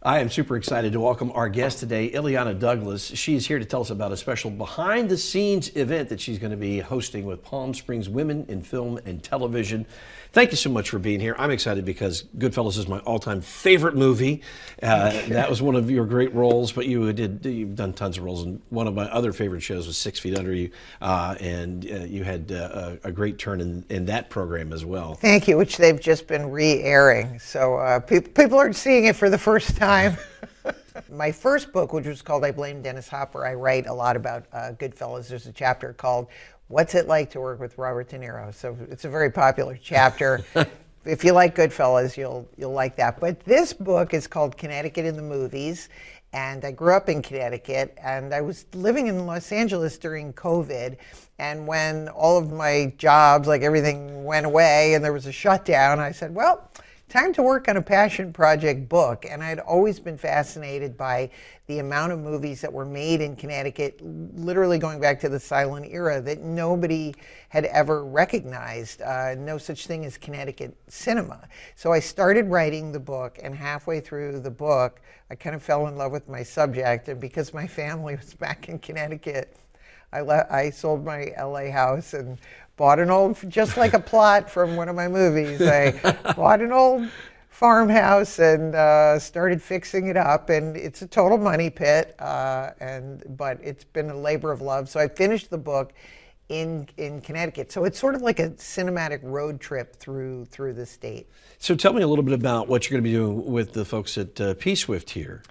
I am super excited to welcome our guest today, Illeana Douglas. She's here to tell us about a special behind-the-scenes event that she's going to be hosting with Palm Springs Women in Film and Television. Thank you so much for being here. I'm excited because Goodfellas is my all-time favorite movie. That was one of your great roles, but you've done tons of roles. And one of my other favorite shows was 6 Feet Under You, and you had a great turn in that program as well. Thank you, which they've just been re-airing. So people are seeing it for the first time. My first book, which was called I Blame Dennis Hopper, I write a lot about Goodfellas. There's a chapter called What's It Like to Work with Robert De Niro? So it's a very popular chapter. If you like Goodfellas, you'll like that. But this book is called Connecticut in the Movies. And I grew up in Connecticut, and I was living in Los Angeles during COVID. And when all of my jobs, like everything, went away and there was a shutdown, I said, well, time to work on a passion project book. And I'd always been fascinated by the amount of movies that were made in Connecticut, literally going back to the silent era, that nobody had ever recognized. No such thing as Connecticut cinema. So I started writing the book, and halfway through the book, I kind of fell in love with my subject. And because my family was back in Connecticut, I sold my LA house and bought an old, just like a plot from one of my movies, I bought an old farmhouse and started fixing it up, and it's a total money pit, but it's been a labor of love. So I finished the book in Connecticut. So it's sort of like a cinematic road trip through the state. So tell me a little bit about what you're going to be doing with the folks at P-Swift here.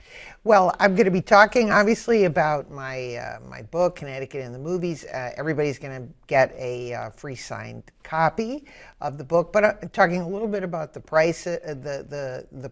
Well, I'm going to be talking, obviously, about my book, Connecticut in the Movies. Everybody's going to get a free signed copy of the book, but I'm talking a little bit about the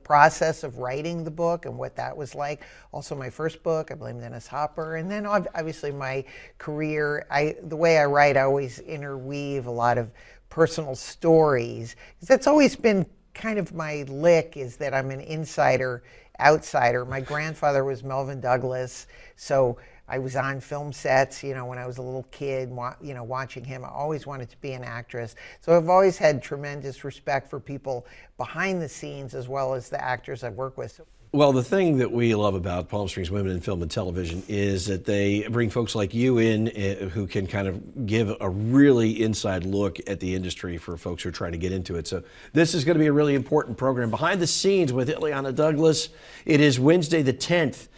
process of writing the book and what that was like. Also, my first book, I Blame Dennis Hopper, and then obviously my career. The way I write, I always interweave a lot of personal stories, because that's always been kind of my lick, is that I'm an insider outsider. My grandfather was Melvin Douglas, so I was on film sets, when I was a little kid, watching him. I always wanted to be an actress. So I've always had tremendous respect for people behind the scenes as well as the actors I work with. Well, the thing that we love about Palm Springs Women in Film and Television is that they bring folks like you in who can kind of give a really inside look at the industry for folks who are trying to get into it. So this is going to be a really important program. Behind the Scenes with Illeana Douglas. It is Wednesday the 10th.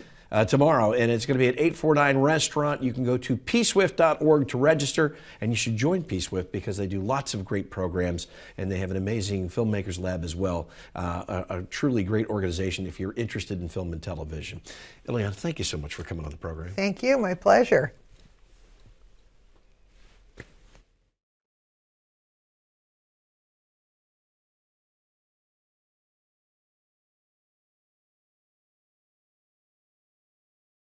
Tomorrow, and it's going to be at 849 Restaurant. You can go to pswift.org to register, and you should join P-Swift because they do lots of great programs, and they have an amazing filmmakers lab as well. A truly great organization if you're interested in film and television. Illeana, thank you so much for coming on the program. Thank you. My pleasure.